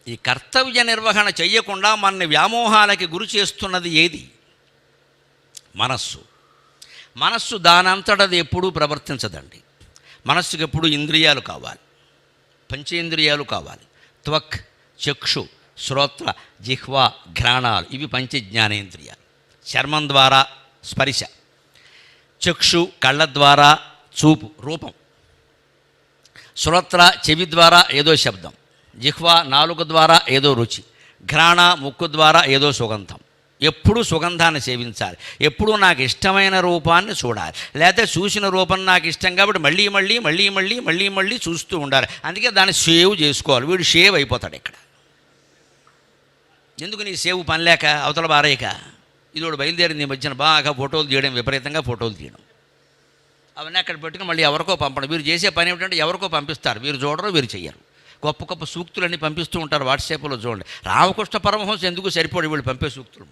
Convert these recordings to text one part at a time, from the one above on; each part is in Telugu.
ఈ కర్తవ్య నిర్వహణ చెయ్యకుండా మనని వ్యామోహాలకి గురి చేస్తున్నది ఏది? మనస్సు. మనస్సు దానంతటది ఎప్పుడూ ప్రవర్తించదండి. మనస్సుకి ఎప్పుడు ఇంద్రియాలు కావాలి, పంచేంద్రియాలు కావాలి. త్వక్, చక్షు, శ్రోత్ర, జిహ్వ, ఘ్రాణాలు, ఇవి పంచజ్ఞానేంద్రియాలు. చర్మం ద్వారా స్పర్శ, చక్షు కళ్ళ ద్వారా చూపు రూపం, శ్రోత్ర చెవి ద్వారా ఏదో శబ్దం, జిహ్వ నాలుక ద్వారా ఏదో రుచి, ఘ్రాణ ముక్కు ద్వారా ఏదో సుగంధం. ఎప్పుడూ సుగంధాన్ని సేవించాలి. ఎప్పుడూ నాకు ఇష్టమైన రూపాన్ని చూడాలి. లేకపోతే చూసిన రూపం నాకు ఇష్టం కాబట్టి మళ్ళీ మళ్ళీ మళ్ళీ మళ్ళీ మళ్ళీ మళ్ళీ చూస్తూ ఉండాలి. అందుకే దాన్ని సేవ్ చేసుకోవాలి. వీడు షేవ్ అయిపోతాడు ఇక్కడ. ఎందుకు నీ సేవ్ పనిలేక అవతల బారేయక? ఇదోడు బయలుదేరింది ఈ మధ్యన బాగా ఫోటోలు తీయడం, విపరీతంగా ఫోటోలు తీయడం, అవన్నీ అక్కడ పెట్టుకుని మళ్ళీ ఎవరికో పంపడం. వీరు చేసే పని ఏమిటంటే ఎవరికో పంపిస్తారు, వీరు చూడరు, వీరు చెయ్యరు. గొప్ప గొప్ప సూక్తులన్నీ పంపిస్తూ ఉంటారు వాట్సాప్లో. చూడండి, రామకృష్ణ పరమహంస ఎందుకు సరిపోడు వీళ్ళు పంపే సూక్తులు.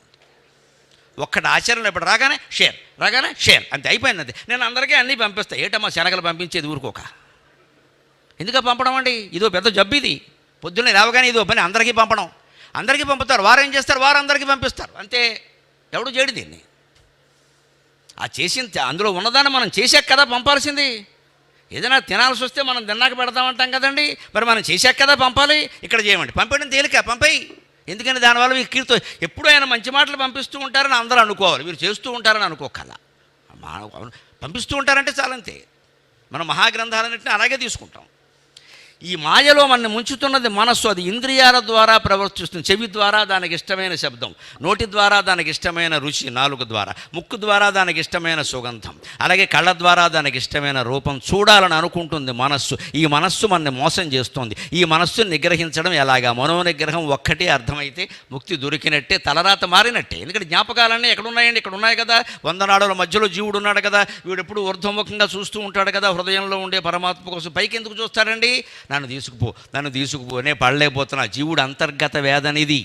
ఒక్కటి ఆచరణ ఇప్పుడు రాగానే షేర్, రాగానే షేర్, అంతే అయిపోయింది. అంతే. నేను అందరికీ అన్నీ పంపిస్తాను. ఏటమ్మా శనగలు పంపించేది ఊరుకోక? ఎందుకు పంపడం అండి? ఇదో పెద్ద జబ్బు ఇది. పొద్దున్నే రావగానే ఇదో పని అందరికీ పంపడం. అందరికీ పంపుతారు, వారు ఏం చేస్తారు? వారు అందరికీ పంపిస్తారు. అంతే. ఎవడు చేయడు దీన్ని. ఆ చేసిన అందులో ఉన్నదాన్ని మనం చేసాక కదా పంపాల్సింది. ఏదైనా తినాల్సి వస్తే మనం తిన్నాక పెడతామంటాం కదండి, మరి మనం చేసాక కదా పంపాలి. ఇక్కడ చేయమండి, పంపేయడం తేలిక, పంపేయి. ఎందుకని దానివల్ల మీకు కీర్తి. ఎప్పుడు ఆయన మంచి మాటలు పంపిస్తూ ఉంటారని అందరూ అనుకోవాలి, మీరు చేస్తూ ఉంటారని అనుకోకల్లా. పంపిస్తూ ఉంటారంటే చాలంతే. మనం మహాగ్రంథాలన్నింటినీ అలాగే తీసుకుంటాం. ఈ మాయలో మనల్ని ముంచుతున్నది మనస్సు. అది ఇంద్రియాల ద్వారా ప్రవర్తిస్తుంది. చెవి ద్వారా దానికి ఇష్టమైన శబ్దం, నోటి ద్వారా దానికి ఇష్టమైన రుచి, నాలుక ద్వారా, ముక్కు ద్వారా దానికి ఇష్టమైన సుగంధం, అలాగే కళ్ళ ద్వారా దానికి ఇష్టమైన రూపం చూడాలని అనుకుంటుంది మనస్సు. ఈ మనస్సు మనల్ని మోసం చేస్తుంది. ఈ మనస్సుని నిగ్రహించడం ఎలాగా? మనోనిగ్రహం ఒక్కటే అర్థమైతే ముక్తి దొరికినట్టే, తలరాత మారినట్టే. ఎందుకంటే జ్ఞాపకాలన్నీ ఎక్కడున్నాయండి? ఇక్కడ ఉన్నాయి కదా. 100 నాడుల మధ్యలో జీవుడు ఉన్నాడు కదా. వీడు ఎప్పుడు ఊర్ధ్వముఖంగా చూస్తూ ఉంటాడు కదా. హృదయంలో ఉండే పరమాత్మ కోసం పైకి ఎందుకు చూస్తాడండి? నన్ను తీసుకుపో, నేను పడలేకపోతున్నా. జీవుడు అంతర్గత వేదనిది.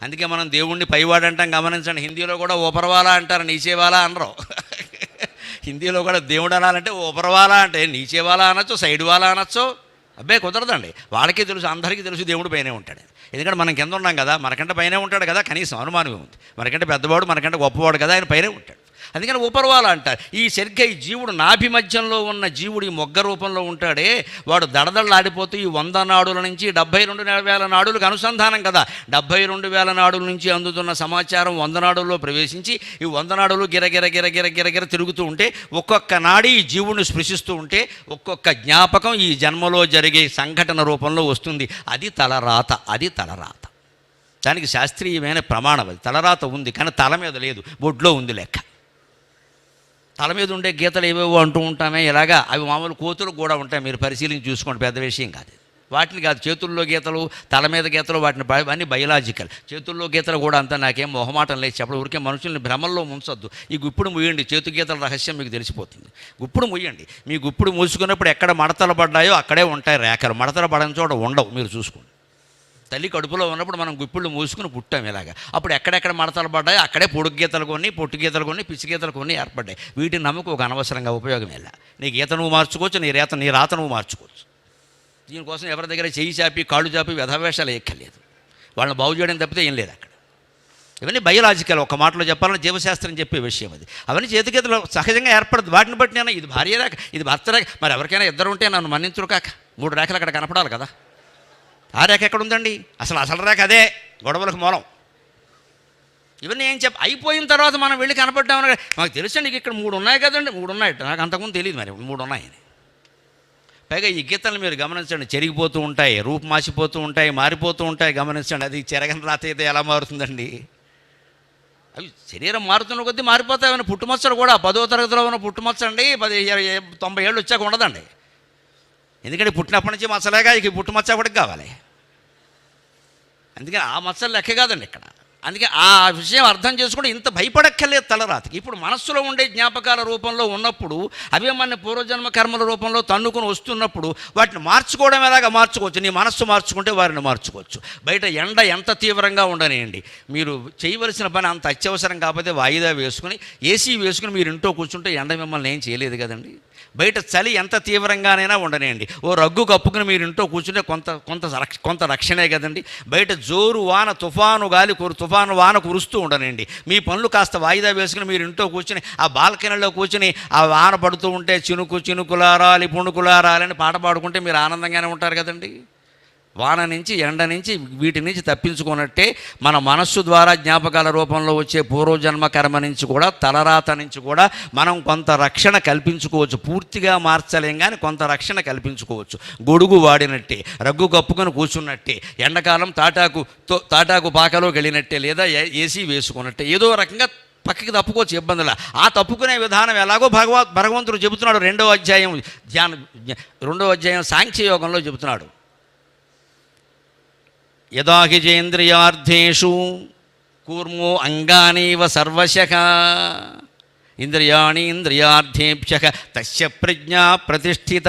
అందుకే మనం దేవుణ్ణి పైవాడంటాం. గమనించండి, హిందీలో కూడా ఓపరవాలా అంటారు, నీచేవాలా అనరు. హిందీలో కూడా దేవుడు అనాలంటే ఓపరవాలా అంటే, నీచేవాలా అనొచ్చు, సైడ్ వాలా అనొచ్చు. అబ్బాయి కుదరదండి. వాళ్ళకే తెలుసు, అందరికీ తెలుసు దేవుడు పైనే ఉంటాడు. ఎందుకంటే మనం కింద ఉన్నాం కదా, మనకంటే పైనే ఉంటాడు కదా. కనీసం అనుమానం ఉంది. మనకంటే పెద్దవాడు, మనకంటే గొప్పవాడు కదా, ఆయన పైనే ఉంటాడు. అందుకని ఉపర్వాల అంటారు. ఈ సరిగ్గా ఈ జీవుడు నాభి మధ్యంలో ఉన్న జీవుడు ఈ మొగ్గ రూపంలో ఉంటాడే, వాడు దడదడలాడిపోతూ ఈ 100 నాడుల నుంచి 72,000 నాడులకు అనుసంధానం కదా. 72,000 నాడుల నుంచి అందుతున్న సమాచారం 100 నాడుల్లో ప్రవేశించి ఈ 100 నాడులు గిరగిర గిరగిర గిరగిర తిరుగుతూ ఉంటే, ఒక్కొక్క నాడి ఈ జీవుని స్పృశిస్తూ ఉంటే ఒక్కొక్క జ్ఞాపకం ఈ జన్మలో జరిగే సంఘటన రూపంలో వస్తుంది. అది తలరాత. అది తలరాత. దానికి శాస్త్రీయమైన ప్రమాణం. అది తలరాత ఉంది, కానీ తల మీద లేదు, బొడ్లో ఉంది లెక్క. తల మీద ఉండే గీతలు ఏవేవో అంటూ ఉంటామే ఇలాగా, అవి మామూలు కోతులకు కూడా ఉంటాయి. మీరు పరిశీలించి చూసుకోండి, పెద్ద విషయం కాదు. వాటిని కాదు, చేతుల్లో గీతలు, తల మీద గీతలు, వాటిని అన్నీ బయలాజికల్. చేతుల్లో గీతలు కూడా అంతా నాకేం మొహమాటం లేదు చెప్పడం. ఊరికే మనుషుల్ని భ్రమల్లో ముంచొద్దు. ఈ గుప్పుడు ముయ్యండి, చేతు గీతల రహస్యం మీకు తెలిసిపోతుంది. గుప్పుడు ముయ్యండి. మీ గుప్పుడు మూసుకున్నప్పుడు ఎక్కడ మడతలు పడ్డాయో అక్కడే ఉంటాయి రేఖలు. మడతలు పడని చోట ఉండవు, మీరు చూసుకోండి. తల్లి కడుపులో ఉన్నప్పుడు మనం గుప్పిళ్ళు మూసుకుని పుట్టాం ఇలాగా. అప్పుడు ఎక్కడెక్కడ మడతలు పడ్డాయో అక్కడే పొడుగు గీతలు కొన్ని, పొట్టు గీతలు కొన్ని, పిచ్చి గీతలు కొన్ని ఏర్పడ్డాయి. వీటిని నమ్మకం ఒక అనవసరంగా ఉపయోగం వెళ్ళా. నీ గీత నువ్వు మార్చుకోవచ్చు, నీ రాత నువ్వు మార్చుకోవచ్చు. దీనికోసం ఎవరి దగ్గర చెయ్యి చాపి కాళ్ళు చాపి వ్యధవేషాలు ఎక్కర్లేదు. వాళ్ళని బాగు చేయడం తప్పితే ఏం లేదు అక్కడ. ఇవన్నీ బయోలాజికల్. ఒక మాటలో చెప్పాలని జీవశాస్త్రం చెప్పే విషయం అది. అవన్నీ చేతిగీతలు సహజంగా ఏర్పడదు. వాటిని బట్టి నేను ఇది భార్య రేఖ, ఇది భర్త రేఖ. మరి ఎవరికైనా ఇద్దరు ఉంటే నన్ను మన్నించురు కాక 3 రేఖలు అక్కడ కనపడాలి కదా. ఆ రేఖ ఎక్కడుందండి? అసలు రేఖ అదే గొడవలకు మూలం. ఇవన్నీ ఏం అయిపోయిన తర్వాత మనం వెళ్ళి కనపడ్డామని మాకు తెలుసండి. ఇక్కడ 3 ఉన్నాయి కదండి. 3 ఉన్నాయి, నాకు అంతకుముందు తెలియదు మరి 3 ఉన్నాయని. పైగా ఈ గీతలు మీరు గమనించండి, చెరిగిపోతూ ఉంటాయి, రూపు మాసిపోతూ ఉంటాయి, మారిపోతూ ఉంటాయి. గమనించండి, అది చెరగని రాత అయితే ఎలా మారుతుందండి? అవి శరీరం మారుతున్న కొద్దీ మారిపోతాయి. పుట్టుమచ్చలు కూడా 10వ తరగతిలో ఉన్న పుట్టుమచ్చండి 90 ఏళ్ళు వచ్చాక ఉండదండి. ఎందుకంటే పుట్టినప్పటి నుంచి మచ్చలేగా, ఇక పుట్టుమచ్చ ఒకటికి కావాలి. అందుకని ఆ మచ్చలు లెక్క కాదండి ఇక్కడ. అందుకే ఆ విషయం అర్థం చేసుకుంటే ఇంత భయపడక్కర్లేదు తలరాతకి. ఇప్పుడు మనస్సులో ఉండే జ్ఞాపకాల రూపంలో ఉన్నప్పుడు అవే మన పూర్వజన్మ కర్మల రూపంలో తన్నుకుని వస్తున్నప్పుడు వాటిని మార్చుకోవడం ఎలాగా మార్చుకోవచ్చు. నీ మనస్సు మార్చుకుంటే వారిని మార్చుకోవచ్చు. బయట ఎండ ఎంత తీవ్రంగా ఉండనియండి, మీరు చేయవలసిన పని అంత అత్యవసరం కాకపోతే వాయిదా వేసుకుని ఏసీ వేసుకుని మీరు ఇంట్లో కూర్చుంటే ఎండ మిమ్మల్ని ఏం చేయలేదు కదండి. బయట చలి ఎంత తీవ్రంగానైనా ఉండనియండి, ఓ రగ్గు కప్పుకుని మీరు ఇంట్లో కూర్చుంటే కొంత రక్షణే కదండి. బయట జోరు వాన తుఫాను వాన కురుస్తూ ఉండనండి, మీ పనులు కాస్త వాయిదా వేసుకుని మీరు ఇంట్లో కూర్చుని ఆ బాల్కనీలో కూర్చుని ఆ వాన పడుతూ ఉంటే చినుకులారాలి పుణుకులారాలని పాట పాడుకుంటే మీరు ఆనందంగానే ఉంటారు కదండి. వాన నుంచి ఎండ నుంచి వీటి నుంచి తప్పించుకున్నట్టే మన మనస్సు ద్వారా జ్ఞాపకాల రూపంలో వచ్చే పూర్వజన్మ కర్మ నుంచి కూడా తలరాత నుంచి కూడా మనం కొంత రక్షణ కల్పించుకోవచ్చు. పూర్తిగా మార్చలేం కానీ కొంత రక్షణ కల్పించుకోవచ్చు. గొడుగు వాడినట్టే, రగ్గు కప్పుకొని కూర్చున్నట్టే, ఎండాకాలం తాటాకు పాకలోకి వెళ్ళినట్టే, లేదా ఏసీ వేసుకున్నట్టే ఏదో రకంగా పక్కకి తప్పుకోవచ్చు ఇబ్బందుల. ఆ తప్పుకునే విధానం ఎలాగో భగవంతుడు చెబుతున్నాడు. రెండవ అధ్యాయం సాంఖ్యయోగంలో చెబుతున్నాడు. యదా హిజేంద్రియార్థేషు కూర్మో అంగానీవ సర్వశః ఇంద్రియాణి ఇంద్రియార్థేభ్యః తస్య ప్రజ్ఞా ప్రతిష్ఠిత.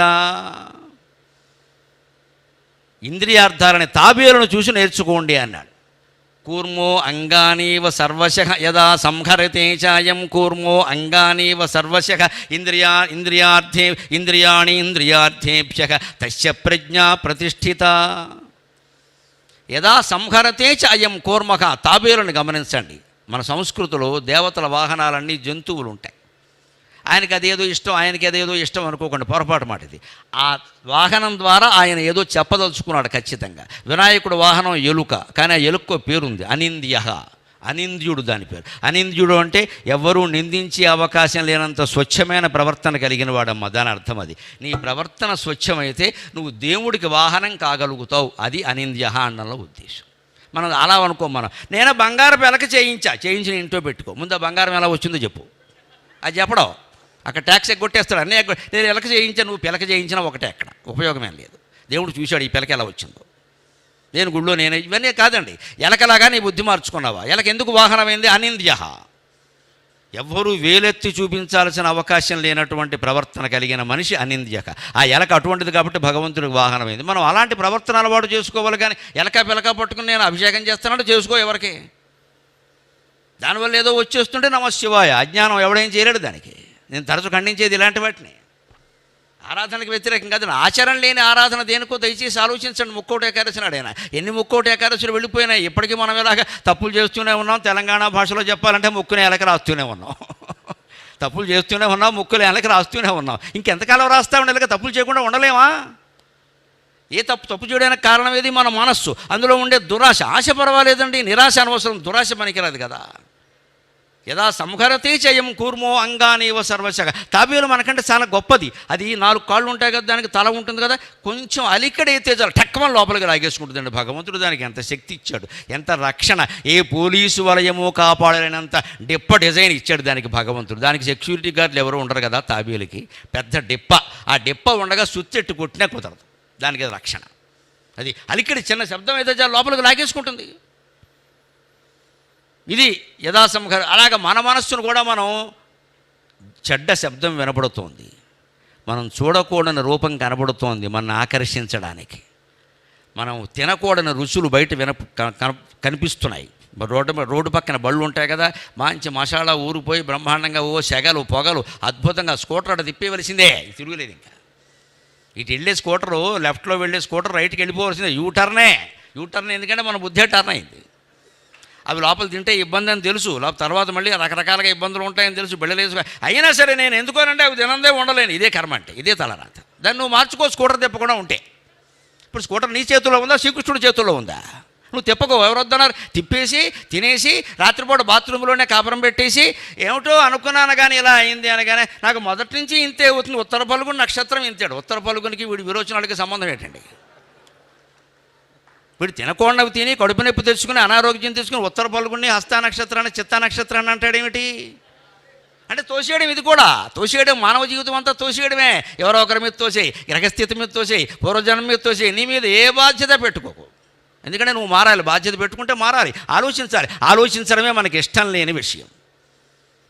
ఇంద్రియార్థాలని తాబేలును చూసి నేర్చుకోండి అన్నాడు. కూర్మో అంగానీవ సర్వశః యదా సంహరతే చాయం కూర్మో అంగానీవ సర్వశః ఇంద్రియాణి ఇంద్రియార్థేభ్యః తస్య ప్రజ్ఞా ప్రతిష్ఠిత. యదా సంహరతే చ అయం కూర్మః. తాబేలుని గమనించండి. మన సంస్కృతిలో దేవతల వాహనాలన్నీ జంతువులు ఉంటాయి. ఆయనకి అదేదో ఇష్టం అనుకోకుండా, పొరపాటు మాట ఇది. ఆ వాహనం ద్వారా ఆయన ఏదో చెప్పదలుచుకున్నాడు ఖచ్చితంగా. వినాయకుడు వాహనం ఎలుక, కానీ ఆ ఎలుకో పేరుంది, అనింద్యః. అనింద్యుడు దాని పేరు. అనింద్యుడు అంటే ఎవ్వరూ నిందించే అవకాశం లేనంత స్వచ్ఛమైన ప్రవర్తన కలిగిన వాడమ్మా, దాని అర్థం అది. నీ ప్రవర్తన స్వచ్ఛమైతే నువ్వు దేవుడికి వాహనం కాగలుగుతావు. అది అనింద్య అనడంలో ఉద్దేశం. మనం అలా అనుకో, నేను బంగారం ఎలక చేయించిన ఇంట్లో పెట్టుకో, ముందు ఆ బంగారం ఎలా వచ్చిందో చెప్పు. అది చెప్పడం అక్కడ ట్యాక్స్ ఎగ్గొట్టేస్తాడు. అన్నీ నేను ఎలక చేయించాను, నువ్వు పిలక చేయించినా ఒకటే, అక్కడ ఉపయోగమే లేదు. దేవుడు చూశాడు ఈ పిలక ఎలా వచ్చిందో. నేను గుళ్ళో ఇవన్నీ కాదండి. ఎలకలాగా నీ బుద్ధి మార్చుకున్నావా? ఎలక ఎందుకు వాహనమైంది? అనింద్య. ఎవ్వరూ వేలెత్తి చూపించాల్సిన అవకాశం లేనటువంటి ప్రవర్తన కలిగిన మనిషి అనింద్యక. ఆ ఎలక అటువంటిది కాబట్టి భగవంతుడికి వాహనమైంది. మనం అలాంటి ప్రవర్తన అలవాటు చేసుకోవాలి. కానీ పిలక పట్టుకుని నేను అభిషేకం చేస్తానంటే చేసుకో, ఎవరికి దానివల్ల ఏదో వచ్చేస్తుంటే నమశివాయ. అజ్ఞానం ఎవడేం చేయలేడు దానికి. నేను తరచు ఖండించేది ఇలాంటి వాటిని. ఆరాధనకు వ్యతిరేకం కాదు. ఆచరణ లేని ఆరాధన దేనికో దయచేసి ఆలోచించండి. ముక్కోటి ఏకాదశి నాడైనా ఎన్ని ముక్కోటి ఏకాదశులు వెళ్ళిపోయినాయి. ఇప్పటికీ మనం ఇలాగ తప్పులు చేస్తూనే ఉన్నాం. తెలంగాణ భాషలో చెప్పాలంటే ముక్కుని ఎలక రాస్తూనే ఉన్నాం. తప్పులు చేస్తూనే ఉన్నాం, ముక్కులు ఎలక రాస్తూనే ఉన్నాం. ఇంకెంతకాలం రాస్తా ఉండాలి? తప్పులు చేయకుండా ఉండలేమా? తప్పు చేయడానికి కారణం ఏది? మన మనస్సు. అందులో ఉండే దురాశ. ఆశ పర్వాలేదండి, నిరాశ అనవసరం. దురాశ పనికిరాదు కదా. యదా సంహరతే చయం కూర్మో అంగానీవ సర్వశః. తాబేలు మనకంటే చాలా గొప్పది. అది 4 కాళ్ళు ఉంటాయి కదా, దానికి తల ఉంటుంది కదా, కొంచెం అలికడైతే చాలు టక్కమని లోపలికి లాగేసుకుంటుందండి. భగవంతుడు దానికి ఎంత శక్తి ఇచ్చాడు, ఎంత రక్షణ. ఏ పోలీసు వలయమో కాపాడలేనంత డిప్ప డిజైన్ ఇచ్చాడు దానికి భగవంతుడు. దానికి సెక్యూరిటీ గార్డులు ఎవరు ఉండరు కదా తాబేలుకి. పెద్ద డిప్ప. ఆ డిప్ప ఉండగా సుత్తెట్టు కొట్టినా కుదరదు దానికి రక్షణ. అది అలికడి చిన్న శబ్దం అయితే చాలు లోపలికి లాగేసుకుంటుంది. ఇది యథాసంహర. అలాగ మన మనస్సును కూడా మనం చెడ్డ శబ్దం వినపడుతోంది, మనం చూడకూడని రూపం కనబడుతోంది మనల్ని ఆకర్షించడానికి, మనం తినకూడని రుచులు బయట కనిపిస్తున్నాయి. రోడ్డు పక్కన బళ్ళు ఉంటాయి కదా, మంచి మసాలా ఊరిపోయి బ్రహ్మాండంగా సెగలు పొగలు అద్భుతంగా. స్కూటర్ అటు తిప్పేవలసిందే, తిరుగులేదు ఇంకా. ఇటు వెళ్ళే స్కూటరు, లెఫ్ట్లో వెళ్ళే స్కూటర్ రైట్కి వెళ్ళిపోవలసిందే. యూటర్న్ ఎందుకంటే మన బుద్ధే టర్న్ అయింది. అవి లోపల తింటే ఇబ్బంది అని తెలుసు, తర్వాత మళ్ళీ రకరకాలుగా ఇబ్బందులు ఉంటాయని తెలుసు, బిళ్ళలేసు. అయినా సరే నేను ఎందుకోనంటే అవి తినందే ఉండలేను. ఇదే కర్మ అంటే, ఇదే తలరాత. దాన్ని నువ్వు మార్చుకో, స్కూటర్ తిప్పకుండా ఉంటే. ఇప్పుడు స్కూటర్ నీ చేతుల్లో ఉందా, శ్రీకృష్ణుడి చేతుల్లో ఉందా? నువ్వు తిప్పకో. ఎవరు వద్దన్నారు? తిప్పేసి తినేసి రాత్రిపూట బాత్రూంలోనే కాపురం పెట్టేసి ఏమిటో అనుకున్నాను కానీ ఇలా అయింది అనగానే నాకు మొదటి నుంచి ఇంతే అవుతుంది. ఉత్తర పలుగుని నక్షత్రం ఇంతాడు. ఉత్తర పలుగునికి వీడి విరోచనాలకి సంబంధం ఏంటండి? వీడు తినకూడనవి తిని కడుపు నొప్పి తెచ్చుకుని అనారోగ్యం తెచ్చుకుని ఉత్తర పలుగుని హస్త నక్షత్రాన్ని చిత్త నక్షత్రాన్ని అంటాడేమిటి? అంటే తోసేయడం. ఇది కూడా తోసేయడం. మానవ జీవితం అంతా తోసేయడమే. ఎవరో ఒకరి మీద తోసేయి, గ్రహస్థితి మీద తోసేయి, పూర్వజన్మ మీద తోసేయి. నీ మీద ఏ బాధ్యత పెట్టుకోకు. ఎందుకంటే నువ్వు మారాలి, బాధ్యత పెట్టుకుంటే మారాలి, ఆలోచించాలి. ఆలోచించడమే మనకి ఇష్టం లేని విషయం.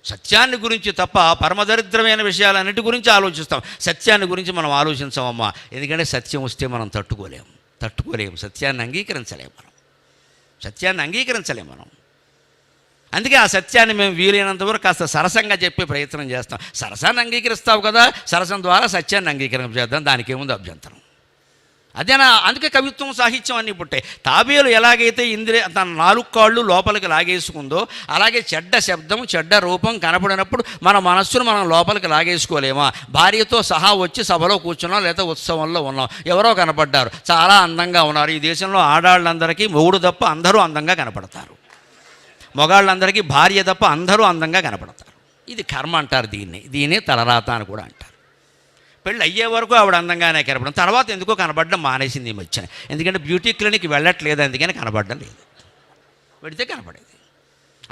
సత్యాన్ని గురించి తప్ప పరమదరిద్రమైన విషయాలన్నిటి గురించి ఆలోచిస్తాం, సత్యాన్ని గురించి మనం ఆలోచించామమ్మా. ఎందుకంటే సత్యం వస్తే మనం తట్టుకోలేము, సత్యాన్ని అంగీకరించలేము మనం. అందుకే ఆ సత్యాన్ని మేము వీలైనంత వరకు కాస్త సరసంగా చెప్పే ప్రయత్నం చేస్తాం. సరసాన్ని అంగీకరిస్తావు కదా, సరసం ద్వారా సత్యాన్ని అంగీకరించేద్దాం, దానికి ఏముంది అభ్యంతరం. అదేనా, అందుకే కవిత్వం సాహిత్యం అన్నీ పుట్టాయి. తాబేలు ఎలాగైతే తన 4 కాళ్ళు లోపలికి లాగేసుకుందో, అలాగే చెడ్డ శబ్దం, చెడ్డ రూపం కనపడినప్పుడు మన మనస్సును మనం లోపలికి లాగేసుకోలేమా? భార్యతో సహా వచ్చి సభలో కూర్చున్నాం, లేదా ఉత్సవంలో ఉన్నాం, ఎవరో కనపడ్డారు, చాలా అందంగా ఉన్నారు. ఈ దేశంలో ఆడాళ్ళందరికీ మొగుడు తప్ప అందరూ అందంగా కనపడతారు, మగాళ్ళందరికీ భార్య తప్ప అందరూ అందంగా కనపడతారు. ఇది కర్మ అంటారు, దీన్నే తలరాత అని కూడా అంటారు. పెళ్ళి అయ్యే వరకు ఆవిడ అందంగానే కనపడడం, తర్వాత ఎందుకో కనపడడం మానేసింది ఈ మధ్యన. ఎందుకంటే బ్యూటీ క్లినిక్ వెళ్ళట్లేదు, అందుకని కనపడడం లేదు. పెడితే కనపడేది,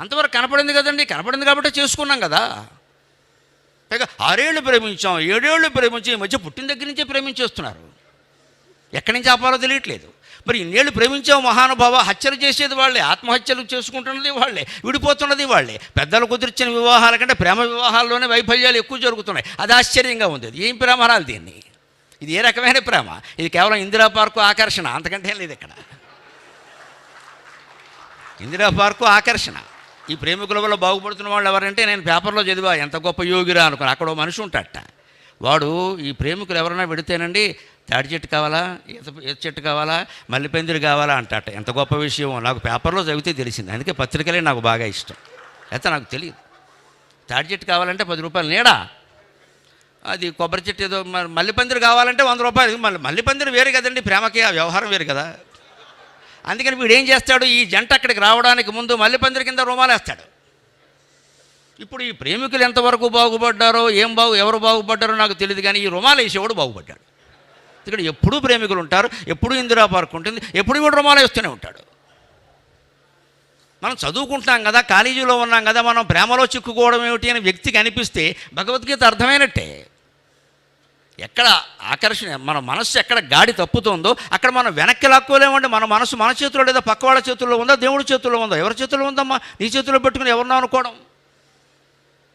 అంతవరకు కనపడింది కదండి, కనపడింది కాబట్టి చేసుకున్నాం కదా. పైగా 6 ఏళ్ళు ప్రేమించాం, 7 ఏళ్ళు ప్రేమించి ఈ మధ్య పుట్టిన దగ్గర నుంచే ప్రేమించేస్తున్నారు. ఎక్కడి నుంచి ఆపాలో తెలియట్లేదు. మరి ఇన్నేళ్ళు ప్రేమించావు మహానుభావ, హత్యలు చేసేది వాళ్ళే, ఆత్మహత్యలు చేసుకుంటున్నది వాళ్ళే, విడిపోతున్నది వాళ్ళే. పెద్దలు కుదిర్చిన వివాహాల కంటే ప్రేమ వివాహాల్లోనే వైఫల్యాలు ఎక్కువ జరుగుతున్నాయి. అది ఆశ్చర్యంగా ఉంది. ఏం ప్రేమరాలు దీన్ని? ఇది ఏ రకమైన ప్రేమ? ఇది కేవలం ఇందిరా పార్కు ఆకర్షణ, అంతకంటే ఏం లేదు ఇక్కడ. ఇందిరా పార్కు ఆకర్షణ. ఈ ప్రేమికుల వల్ల బాగుపడుతున్న వాళ్ళు ఎవరంటే, నేను పేపర్లో చదివా, ఎంత గొప్ప యోగిరా అనుకుని. అక్కడ ఓ మనిషి ఉంటాడట, వాడు ఈ ప్రేమికులు ఎవరైనా పెడితేనండి, తాడి చెట్టు కావాలా, ఈత చెట్టు కావాలా, మల్లెపందిరి కావాలా అంటాట. ఎంత గొప్ప విషయం, నాకు పేపర్లో చదివితే తెలిసింది. అందుకే పత్రికలే నాకు బాగా ఇష్టం, అయితే నాకు తెలియదు. తాడి చెట్టు కావాలంటే 10 రూపాయలు నీడా, అది కొబ్బరి చెట్టు ఏదో, మల్లెపందిరి కావాలంటే 100 రూపాయలు. మల్లెపందిరి వేరు కదండి, ప్రేమకి ఆ వ్యవహారం వేరు కదా. అందుకని వీడు ఏం చేస్తాడు, ఈ జంట అక్కడికి రావడానికి ముందు మల్లెపందిరి కింద రుమాలేస్తాడు. ఇప్పుడు ఈ ప్రేమికులు ఎంతవరకు బాగుపడ్డారో, ఎవరు బాగుపడ్డారో నాకు తెలియదు, కానీ ఈ రుమాలేసేవాడు బాగుపడ్డాడు. ఇక్కడ ఎప్పుడూ ప్రేమికులు ఉంటారు, ఎప్పుడూ ఇందిరా పార్క్ ఉంటుంది, ఎప్పుడు వీడు రుమాలేస్తూనే ఉంటాడు. మనం చదువుకుంటున్నాం కదా, కాలేజీలో ఉన్నాం కదా, మనం ప్రేమలో చిక్కుకోవడం ఏమిటి అని వ్యక్తికి అనిపిస్తే భగవద్గీత అర్థమైనట్టే. ఎక్కడ ఆకర్షణ, మన మనస్సు ఎక్కడ గాడి తప్పుతుందో అక్కడ మనం వెనక్కి లాక్కోలేమండి. మన మనసు మన చేతిలో లేదా పక్క వాళ్ళ చేతుల్లో ఉందా, దేవుడి చేతుల్లో ఉందా? ఎవరి చేతుల్లో ఉందమ్మా? నీ చేతుల్లో పెట్టుకుని ఎవరినో అనుకోవడం.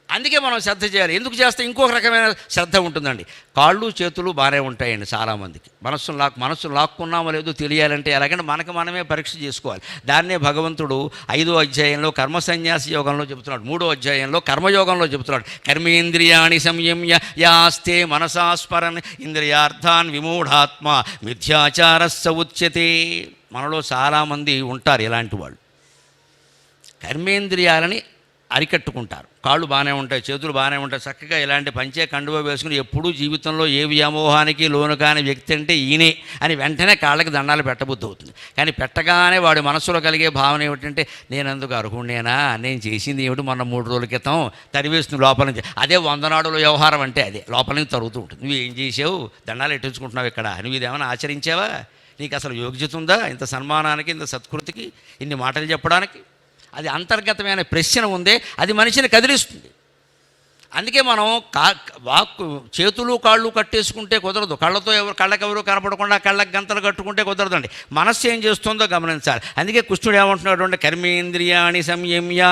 అందుకే మనం శ్రద్ధ చేయాలి. ఎందుకు చేస్తే ఇంకొక రకమైన శ్రద్ధ ఉంటుందండి. కాళ్ళు చేతులు బాగానే ఉంటాయండి చాలామందికి. మనస్సును లాక్కున్నామో లేదో తెలియాలంటే ఎలాగంటే మనకు మనమే పరీక్ష చేసుకోవాలి. దాన్నే భగవంతుడు 5వ అధ్యాయంలో కర్మ సన్యాస యోగంలో చెబుతున్నాడు, 3వ అధ్యాయంలో కర్మయోగంలో చెబుతున్నాడు. కర్మేంద్రియాణి సంయమ్య యాస్తే మనసాస్మరన్ ఇంద్రియార్థాన్ విమూఢాత్మ మిథ్యాచారస్స ఉచ్యతే. మనలో చాలామంది ఉంటారు ఇలాంటి వాళ్ళు. కర్మేంద్రియాలని అరికట్టుకుంటారు, కాళ్ళు బాగానే ఉంటాయి, చేతులు బాగానే ఉంటాయి, చక్కగా ఇలాంటి పంచే కండువ వేసుకుని ఎప్పుడూ జీవితంలో ఏ వ్యామోహానికి లోను కాని వ్యక్తి అంటే ఈయనే అని వెంటనే కాళ్ళకి దండాలు పెట్టబుద్ధి అవుతుంది. కానీ పెట్టగానే వాడి మనసులో కలిగే భావన ఏమిటంటే, నేను ఎందుకు అర్హుణ్ణేనా, నేను చేసింది ఏమిటి, మొన్న 3 రోజుల క్రితం తరివేస్తుంది లోపల నుంచి. అదే 100 నాడుల వ్యవహారం అంటే అదే లోపల నుంచి తరుగుతూ ఉంటుంది. నువ్వు ఏం చేసావు, దండాలు ఎట్టించుకుంటున్నావు ఇక్కడ, నువ్వు ఇదేమైనా ఆచరించావా, నీకు అసలు యోగ్యత ఉందా, ఇంత సన్మానానికి, ఇంత సత్కృతికి, ఇన్ని మాటలు చెప్పడానికి? అది అంతర్గతమైన ప్రశ్న ఉందే, అది మనిషిని కదిలిస్తుంది. అందుకే మనం చేతులు కాళ్ళు కట్టేసుకుంటే కుదరదు, కళ్ళకెవరు కనపడకుండా కళ్ళకి గంతలు కట్టుకుంటే కుదరదండి. మనస్సు ఏం చేస్తుందో గమనించాలి. అందుకే కృష్ణుడు ఏమంటున్నాడు అంటే, కర్మేంద్రియాణి సంయమ్య.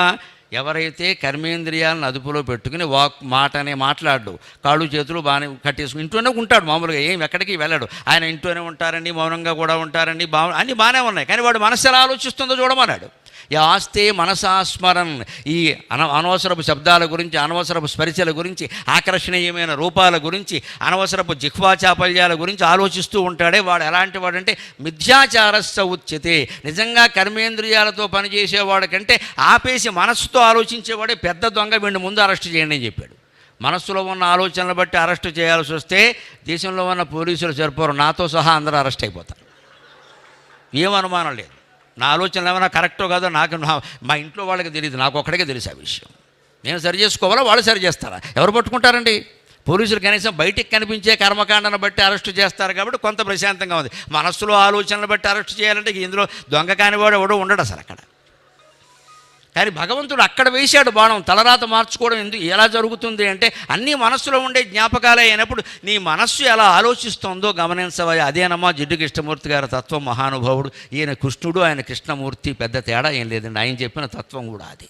ఎవరైతే కర్మేంద్రియాలను అదుపులో పెట్టుకుని మాటనే మాట్లాడు, కాళ్ళు చేతులు బాగానే కట్టేసుకుని ఇంట్లోనే ఉంటాడు, మామూలుగా ఏం ఎక్కడికి వెళ్ళాడు, ఆయన ఇంట్లోనే ఉంటారండి, మౌనంగా కూడా ఉంటారండి, అన్నీ బాగానే ఉన్నాయి. కానీ వాడు మనస్సు ఎలా ఆలోచిస్తుందో చూడమన్నాడు. యాస్తే మనసాస్మరన్. ఈ అనవసరపు శబ్దాల గురించి, అనవసరపు స్పర్శల గురించి, ఆకర్షణీయమైన రూపాల గురించి, అనవసరపు జిహ్వాచాపల్యాల గురించి ఆలోచిస్తూ ఉంటాడే, వాడు ఎలాంటి వాడంటే మిథ్యాచారస్స ఉచ్యతే. నిజంగా కర్మేంద్రియాలతో పనిచేసేవాడు కంటే ఆపేసి మనస్సుతో ఆలోచించేవాడే పెద్ద దొంగ, వీడిని ముందు అరెస్ట్ చేయండి అని చెప్పాడు. మనస్సులో ఉన్న ఆలోచనలు బట్టి అరెస్ట్ చేయాల్సి వస్తే దేశంలో ఉన్న పోలీసులు సరిపోరు, నాతో సహా అందరూ అరెస్ట్ అయిపోతారు. ఏం అనుమానం లేదు. నా ఆలోచనలు ఏమైనా కరెక్టో కాదో మా ఇంట్లో వాళ్ళకి తెలియదు, నాకు ఒక్కడికే తెలుసు ఆ విషయం. నేను సరి చేసుకోవాలా, వాళ్ళు సరి చేస్తారా? ఎవరు పట్టుకుంటారండి? పోలీసులు కనీసం బయటికి కనిపించే కర్మకాండను బట్టి అరెస్టు చేస్తారు కాబట్టి కొంత ప్రశాంతంగా ఉంది. మనస్సులో ఆలోచనలు బట్టి అరెస్ట్ చేయాలంటే ఇందులో దొంగ కానివాడు ఎవడో ఉండడు అసలు అక్కడ. కానీ భగవంతుడు అక్కడ వేశాడు బాణం. తలరాత మార్చుకోవడం ఎలా జరుగుతుంది అంటే అన్నీ మనస్సులో ఉండే జ్ఞాపకాలే అయినప్పుడు నీ మనస్సు ఎలా ఆలోచిస్తుందో గమనించవా. అదేనమ్మా జిడ్డు కృష్ణమూర్తి గారి తత్వం. మహానుభావుడు ఈయన కృష్ణుడు, ఆయన కృష్ణమూర్తి, పెద్ద తేడా ఏం లేదండి. ఆయన చెప్పిన తత్వం కూడా అది.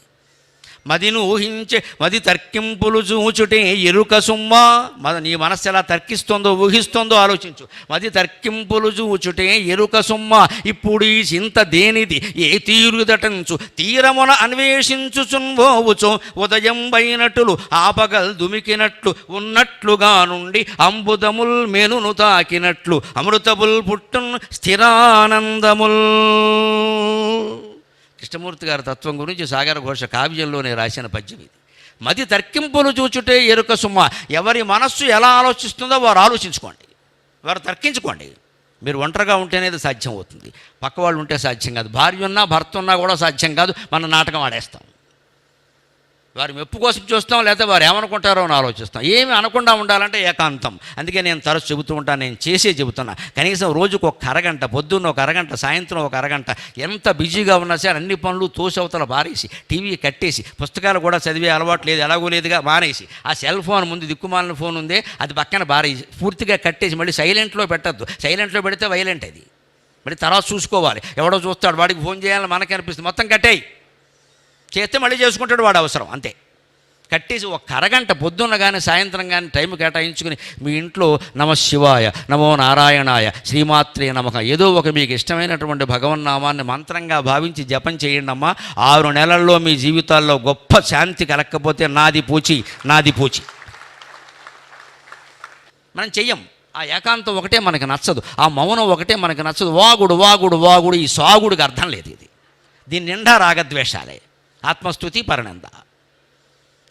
మదిను ఊహించే మది తర్కింపులు చూచుటే ఎరుక సుమ్మా. నీ మనస్సు ఎలా తర్కిస్తుందో ఊహిస్తుందో ఆలోచించు. మది తర్కింపులు చూచుటే ఎరుక సుమ్మా. ఇప్పుడు ఈ చింత దేనిది ఏ తీరుదటంచు తీరమున అన్వేషించుచున్వోవుచో ఉదయం బైనట్లు ఆపగల్ దుమికినట్లు ఉన్నట్లుగా నుండి అంబుదముల్ మెనును తాకినట్లు అమృతముల్ పుట్టున్ స్థిరానందముల్. కృష్ణమూర్తి గారి తత్వం గురించి సాగర ఘోష కావ్యంలోనే రాసిన పద్యం ఇది. మది తర్కింపులు చూచుటే ఎరుక సుమ్మ. ఎవరి మనస్సు ఎలా ఆలోచిస్తుందో వారు ఆలోచించుకోండి, వారు తర్కించుకోండి. మీరు ఒంటరిగా ఉంటేనేది సాధ్యం అవుతుంది, పక్క వాళ్ళు ఉంటే సాధ్యం కాదు. భార్య ఉన్నా భర్త ఉన్నా కూడా సాధ్యం కాదు. మన నాటకం ఆడేస్తాం, వారి మెప్పు కోసం చూస్తాం, లేకపోతే వారు ఏమనుకుంటారో అని ఆలోచిస్తాం. ఏమి అనకుండా ఉండాలంటే ఏకాంతం. అందుకే నేను తరచు చెబుతూ ఉంటాను, నేను చెబుతున్నా. కనీసం రోజుకు ఒక అరగంట, పొద్దున్న ఒక అరగంట, సాయంత్రం ఒక అరగంట, ఎంత బిజీగా ఉన్నా సరే అన్ని పనులు తోసవతల బారేసి, టీవీ కట్టేసి, పుస్తకాలు కూడా చదివే అలవాటు లేదు, ఎలాగో లేదుగా, మానేసి, ఆ సెల్ ఫోన్ ముందు దిక్కుమాలిన ఫోన్ ఉందే అది పక్కన బారేసి పూర్తిగా కట్టేసి మళ్ళీ సైలెంట్లో పెట్టద్దు. సైలెంట్లో పెడితే వైలెంట్ అది, మళ్ళీ తర్వాత చూసుకోవాలి. ఎవడో చూస్తాడు, వాడికి ఫోన్ చేయాలని మనకి అనిపిస్తుంది. మొత్తం కట్టేయి, చేస్తే మళ్ళీ చేసుకుంటాడు వాడు అవసరం, అంతే. కట్టేసి ఒక అరగంట పొద్దున్న కానీ సాయంత్రం కానీ టైం కేటాయించుకుని మీ ఇంట్లో నమ శివాయ, నమో నారాయణాయ, శ్రీమాత్రే నమః, ఏదో ఒక మీకు ఇష్టమైనటువంటి భగవన్నామాన్ని మంత్రంగా భావించి జపం చేయండి అమ్మా. 6 నెలల్లో మీ జీవితాల్లో గొప్ప శాంతి కలగకపోతే నాది పూచి. మనం చెయ్యం. ఆ ఏకాంతం ఒకటే మనకు నచ్చదు, ఆ మౌనం ఒకటే మనకు నచ్చదు. వాగుడు ఈ సాగుడికి అర్థం లేదు. ఇది దీని నిండా రాగద్వేషాలే. ఆత్మస్తుతి పరనింద.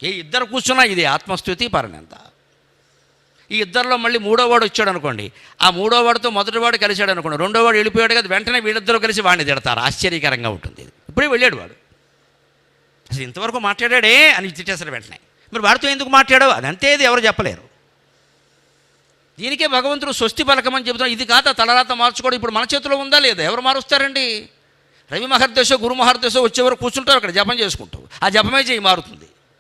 ఏ ఇద్దరు కూర్చున్నా ఇది ఆత్మస్తుతి పరనింద. ఈ ఇద్దరిలో మళ్ళీ మూడోవాడు వచ్చాడు అనుకోండి, ఆ మూడోవాడితో మొదటివాడు కలిశాడు అనుకోండి, రెండోవాడు వెళ్ళిపోయాడు కదా, వెంటనే వీళ్ళిద్దరూ కలిసి వాడిని తిడతారు. ఆశ్చర్యకరంగా ఉంటుంది. ఇప్పుడే వెళ్ళాడు వాడు, అసలు ఇంతవరకు మాట్లాడాడే అని తిట్టేస్తారు వెంటనే. మరి వాడితో ఎందుకు మాట్లాడావు అదంతే, ఇది ఎవరు చెప్పలేరు. దీనికే భగవంతుడు స్వస్తి పలకమని చెబుతాం. ఇది కాదా తలరాత మార్చుకోవడం ఇప్పుడు మన చేతిలో ఉందా లేదా? ఎవరు మారుస్తారండి? రవి మహర్దశ గురు మహర్దశ వచ్చేవరకు కూర్చుంటారు అక్కడ జపం చేసుకుంటావు, ఆ జపమే చేయి మారుతుంది.